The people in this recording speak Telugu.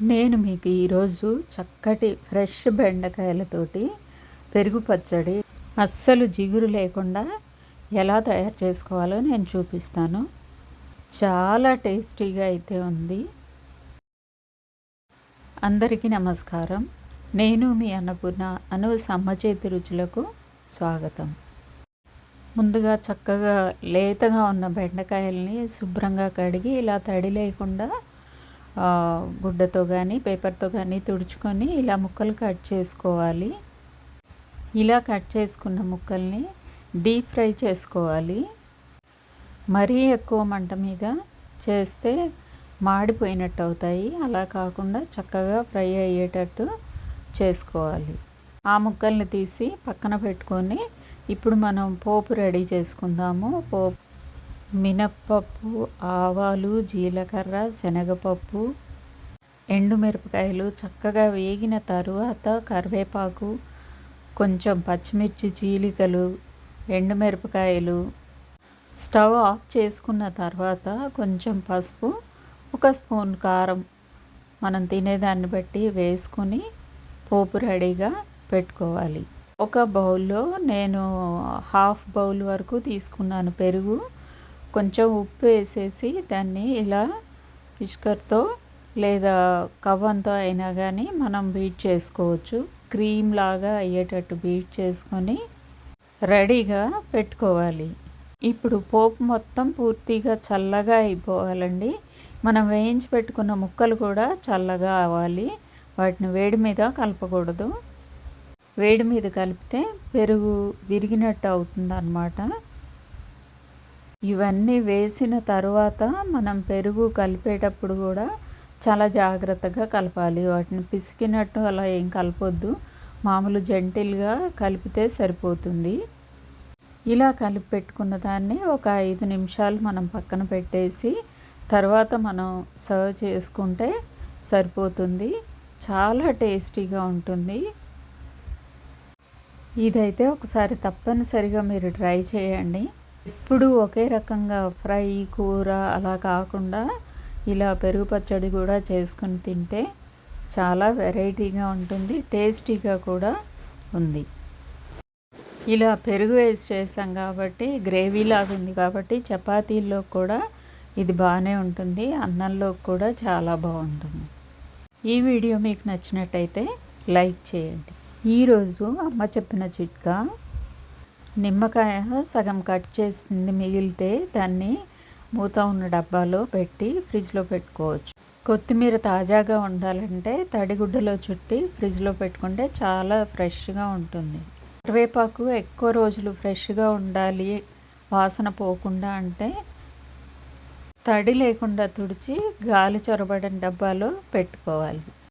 నేను మీకు ఈరోజు చక్కటి ఫ్రెష్ బెండకాయలతోటి పెరుగు పచ్చడి అస్సలు జిగురు లేకుండా ఎలా తయారు చేసుకోవాలో నేను చూపిస్తాను. చాలా టేస్టీగా అయితే ఉంది. అందరికీ నమస్కారం. నేను మీ అన్నపూర్ణ. అమ్మ చేతి రుచులకు స్వాగతం. ముందుగా చక్కగా లేతగా ఉన్న బెండకాయల్ని శుభ్రంగా కడిగి ఇలా తడి లేకుండా గుడ్డతో కానీ పేపర్తో కానీ తుడుచుకొని ఇలా ముక్కలు కట్ చేసుకోవాలి. ఇలా కట్ చేసుకున్న ముక్కల్ని డీప్ ఫ్రై చేసుకోవాలి. మరీ ఎక్కువ మంట మీద చేస్తే మాడిపోయినట్టు అవుతాయి. అలా కాకుండా చక్కగా ఫ్రై అయ్యేటట్టు చేసుకోవాలి. ఆ ముక్కల్ని తీసి పక్కన పెట్టుకొని ఇప్పుడు మనం పోపు రెడీ చేసుకుందాము. మినప్పప్పు, ఆవాలు, జీలకర్ర, శనగపప్పు, ఎండుమిరపకాయలు చక్కగా వేగిన తరువాత కరివేపాకు, కొంచెం పచ్చిమిర్చి చీలికలు, ఎండుమిరపకాయలు, స్టవ్ ఆఫ్ చేసుకున్న తర్వాత కొంచెం పసుపు, 1 స్పూన్ కారం మనం తినేదాన్ని బట్టి వేసుకొని పోపు రెడీగా పెట్టుకోవాలి. ఒక బౌల్లో నేను హాఫ్ బౌల్ వరకు తీసుకున్నాను పెరుగు. కొంచెం ఉప్పు వేసేసి దాన్ని ఇలా విస్కర్తో లేదా కవ్వంతో అయినా కానీ మనం బీట్ చేసుకోవచ్చు. క్రీమ్ లాగా అయ్యేటట్టు బీట్ చేసుకొని రెడీగా పెట్టుకోవాలి. ఇప్పుడు పోపు మొత్తం పూర్తిగా చల్లగా అయిపోవాలండి. మనం వేయించి పెట్టుకున్న ముక్కలు కూడా చల్లగా అవ్వాలి. వాటిని వేడి మీద కలపకూడదు. వేడి మీద కలిపితే పెరుగు విరిగినట్టు అవుతుంది అన్నమాట. ఇవన్నీ వేసిన తర్వాత మనం పెరుగు కలిపేటప్పుడు కూడా చాలా జాగ్రత్తగా కలపాలి. వాటిని పిసికినట్టు అలా ఏం కలపొద్దు. మామూలు జెంటిల్గా కలిపితే సరిపోతుంది. ఇలా కలిపి పెట్టుకున్న దాన్ని ఒక 5 నిమిషాలు మనం పక్కన పెట్టేసి తర్వాత మనం సర్వ్ చేసుకుంటే సరిపోతుంది. చాలా టేస్టీగా ఉంటుంది. ఇదైతే ఒకసారి తప్పనిసరిగా మీరు ట్రై చేయండి. ఎప్పుడు ఒకే రకంగా ఫ్రై, కూర అలా కాకుండా ఇలా పెరుగు పచ్చడి కూడా చేసుకుని తింటే చాలా వెరైటీగా ఉంటుంది. టేస్టీగా కూడా ఉంది. ఇలా పెరుగు వేసి చేసాం కాబట్టి గ్రేవీ లాగా ఉంది కాబట్టి చపాతీల్లో కూడా ఇది బాగానే ఉంటుంది. అన్నంలో కూడా చాలా బాగుంటుంది. ఈ వీడియో మీకు నచ్చినట్టయితే లైక్ చేయండి. ఈరోజు అమ్మ చెప్పిన చిట్కా, నిమ్మకాయ సగం కట్ చేసింది మిగిలితే దాన్ని మూత ఉన్న డబ్బాలో పెట్టి ఫ్రిడ్జ్లో పెట్టుకోవచ్చు. కొత్తిమీర తాజాగా ఉండాలంటే తడిగుడ్డలో చుట్టి ఫ్రిడ్జ్లో పెట్టుకుంటే చాలా ఫ్రెష్గా ఉంటుంది. కరివేపాకు ఎక్కువ రోజులు ఫ్రెష్గా ఉండాలి, వాసన పోకుండా అంటే తడి లేకుండా తుడిచి గాలి చొరబడిన డబ్బాలో పెట్టుకోవాలి.